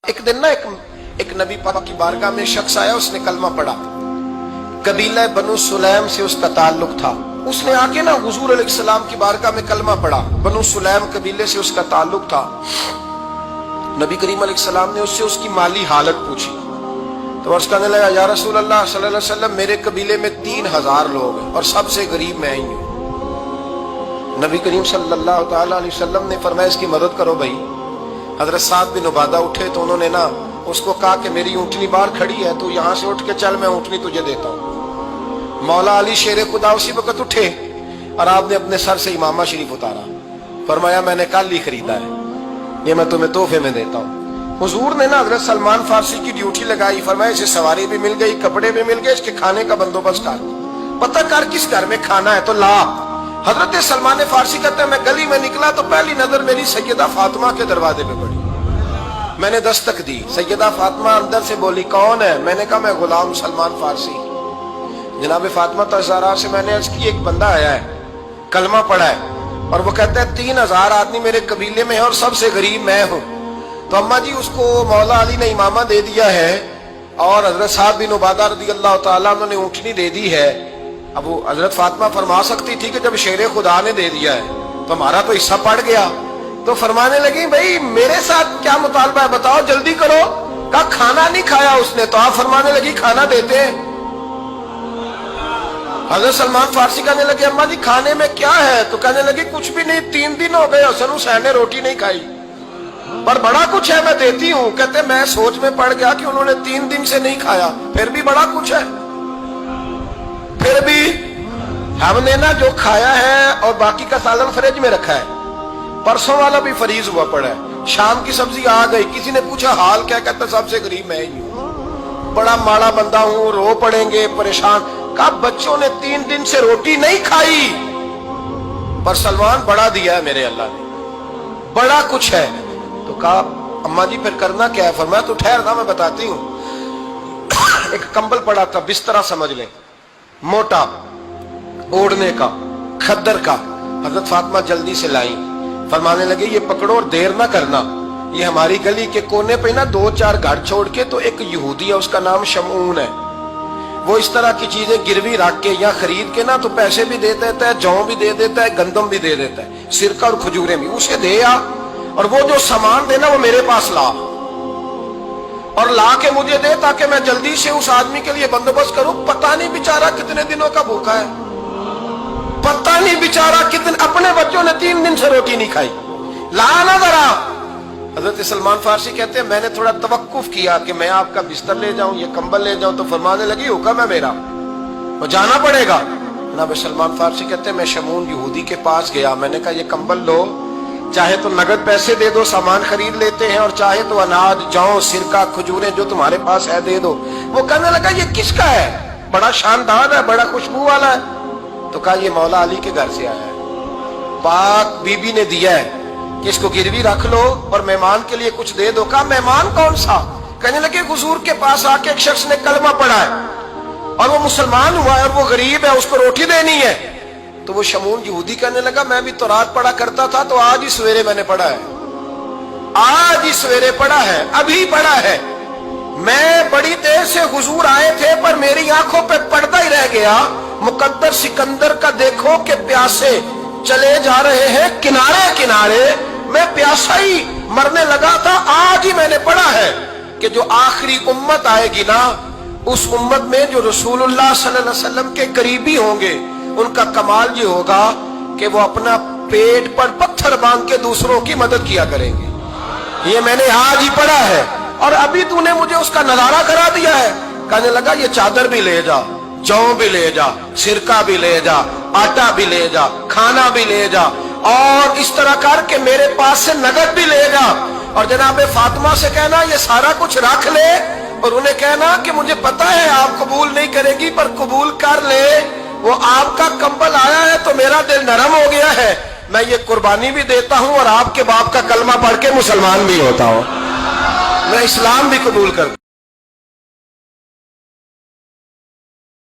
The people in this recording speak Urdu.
ایک دن نا ایک نبی پاک کی بارگاہ میں شخص آیا, اس نے کلمہ پڑھا. قبیلہ بنو سلیم سے اس کا تعلق تھا. اس نے آ کے نا حضور علیہ السلام کی بارگاہ میں کلمہ پڑھا. بنو سلیم قبیلے سے اس کا تعلق تھا. نبی کریم علیہ السلام نے اس سے اس کی مالی حالت پوچھی تو عرض کرنے لگا, یا رسول اللہ صلی اللہ علیہ وسلم, میرے قبیلے میں 3000 لوگ ہیں اور سب سے غریب میں ہی ہوں. نبی کریم صلی اللہ تعالی علیہ وسلم نے فرمایا اس کی مدد کرو بھائی. حضرت سعد بن عبادہ اٹھے تو انہوں نے نا اس کو کہا کہ میری اونٹنی باہر کھڑی ہے, تو یہاں سے اٹھ کے چل, میں اونٹنی تجھے دیتا ہوں. مولا علی شیر خدا اسی وقت اٹھے اور آپ نے اپنے سر سے امامہ شریف اتارا. فرمایا میں نے کل ہی خریدا ہے, یہ میں تمہیں تحفے میں دیتا ہوں. حضور نے نا حضرت سلمان فارسی کی ڈیوٹی لگائی. فرمایا اسے سواری بھی مل گئی, کپڑے بھی مل گئے, اس کے کھانے کا بندوبست کر, پتہ کر کس گھر میں کھانا ہے تو لا. حضرت سلمان فارسی کہتے ہیں میں گلی میں نکلا تو پہلی نظر میری سیدہ فاطمہ کے دروازے پہ پڑی. میں نے دستک دی, سیدہ فاطمہ اندر سے بولی کون ہے؟ میں نے کہا میں غلام سلمان فارسی. جناب فاطمہ الزہرا سے میں نے عرض کی ایک بندہ آیا ہے, کلمہ پڑھا ہے اور وہ کہتا ہے 3000 آدمی میرے قبیلے میں ہے اور سب سے غریب میں ہوں. تو اماں جی اس کو مولا علی نے امامہ دے دیا ہے اور حضرت سعد بن عبادہ رضی اللہ تعالیٰ عنہ نے اونٹنی دے دی ہے. اب وہ حضرت فاطمہ فرما سکتی تھی کہ جب شیر خدا نے دے دیا ہے تو ہمارا تو حصہ پڑ گیا. تو فرمانے لگی بھائی میرے ساتھ کیا مطالبہ ہے بتاؤ, جلدی کرو. کہا کھانا نہیں کھایا اس نے. تو آپ فرمانے لگی کھانا دیتے ہیں. حضرت سلمان فارسی کہنے لگے اماں جی کھانے میں کیا ہے؟ تو کہنے لگی کچھ بھی نہیں, 3 دن ہو گئے حسن حسین نے روٹی نہیں کھائی, پر بڑا کچھ ہے میں دیتی ہوں. کہتے میں سوچ میں پڑ گیا کہ انہوں نے 3 دن سے نہیں کھایا, پھر بھی بڑا کچھ ہے. پھر بھی ہم نے نا جو کھایا ہے اور باقی کا سالن فریج میں رکھا ہے, پرسوں والا بھی فریز ہوا پڑا ہے. شام کی سبزی آ گئی, کسی نے پوچھا حال کیا؟ کہتا سب سے غریب میں ہی ہوں, بڑا ماڑا بندہ ہوں, رو پڑیں گے, پریشان. کہا بچوں نے 3 دن سے روٹی نہیں کھائی, پر سلمان بڑا دیا ہے میرے اللہ نے, بڑا کچھ ہے. تو کہا اماں جی پھر کرنا کیا ہے؟ فرمایا تو ٹھہر تھا میں بتاتی ہوں. ایک کمبل پڑا تھا, بسترا سمجھ لیں, موٹا اوڑھنے کا, کھدر کا. حضرت فاطمہ جلدی سے لائی. فرمانے لگے یہ پکڑو اور دیر نہ کرنا. یہ ہماری گلی کے کونے پہ نا 2-4 گھر چھوڑ کے تو ایک یہودی ہے, اس کا نام شمعون ہے. وہ اس طرح کی چیزیں گروی رکھ کے یا خرید کے نا تو پیسے بھی دے دیتا ہے, جو بھی دے دیتا ہے, گندم بھی دے دیتا ہے, سرکہ اور کھجوریں بھی. اسے دے آ اور وہ جو سامان دینا وہ میرے پاس لا اور لا کے مجھے دے تاکہ میں جلدی سے اس آدمی کے لیے بندوبست کروں. پتہ نہیں بیچارہ کتنے دنوں کا بھوکا ہے, پتہ نہیں بیچارہ کتنے, اپنے بچوں نے 3 دن سے روٹی نہیں کھائی, لا نہ ذرا. حضرت سلمان فارسی کہتے ہیں میں نے تھوڑا توقف کیا کہ میں آپ کا بستر لے جاؤں, یہ کمبل لے جاؤں. تو فرمانے لگی حکم ہے میرا, وہ جانا پڑے گا. جناب سلمان فارسی کہتے ہیں میں شمعون یہودی کے پاس گیا, میں نے کہا یہ کمبل لو, چاہے تو نقد پیسے دے دو, سامان خرید لیتے ہیں, اور چاہے تو اناج, جو, سرکہ, کھجوریں جو تمہارے پاس ہے دے دو. وہ کہنے لگا یہ کس کا ہے؟ بڑا شاندار ہے, بڑا خوشبو والا ہے. تو کہا یہ مولا علی کے گھر سے آیا ہے, پاک بی بی نے دیا ہے کہ اس کو گروی رکھ لو اور مہمان کے لیے کچھ دے دو. کہا مہمان کون سا؟ کہنے لگے حضور کے پاس آ کے ایک شخص نے کلمہ پڑھا ہے اور وہ مسلمان ہوا ہے اور وہ غریب ہے, اس کو روٹی دینی ہے. تو وہ شمعون یہودی کہنے لگا میں بھی تو رات پڑھا کرتا تھا, تو آج ہی سویرے میں نے پڑھا ہے, آج ہی سویرے پڑھا ہے, ابھی پڑھا ہے. میں بڑی دیر سے حضور آئے تھے پر میری آنکھوں پہ پردہ ہی رہ گیا. مقدر سکندر کا دیکھو کہ پیاسے چلے جا رہے ہیں کنارے کنارے, میں پیاسا ہی مرنے لگا تھا. آج ہی میں نے پڑھا ہے کہ جو آخری امت آئے گی نا, اس امت میں جو رسول اللہ صلی اللہ علیہ وسلم کے قریبی ہوں گے, ان کا کمال یہ ہوگا کہ وہ اپنا پیٹ پر پتھر باندھ کے دوسروں کی مدد کیا کریں گے. یہ میں نے آج ہی پڑھا ہے اور ابھی تو نے مجھے اس کا نظارہ کرا دیا ہے. کہنے لگا یہ چادر بھی لے جا, جو بھی لے جا, سرکہ بھی لے جا, آٹا بھی لے جا, کھانا بھی لے جا, اور اس طرح کر کے میرے پاس سے نقد بھی لے جا. اور جناب فاطمہ سے کہنا یہ سارا کچھ رکھ لے, اور انہیں کہنا کہ مجھے پتا ہے آپ قبول نہیں کرے گی پر قبول کر لے. وہ آپ کا کمبل آیا ہے تو میرا دل نرم ہو گیا ہے, میں یہ قربانی بھی دیتا ہوں اور آپ کے باپ کا کلمہ پڑھ کے مسلمان بھی ہوتا ہوں, میں اسلام بھی قبول کرتا ہوں.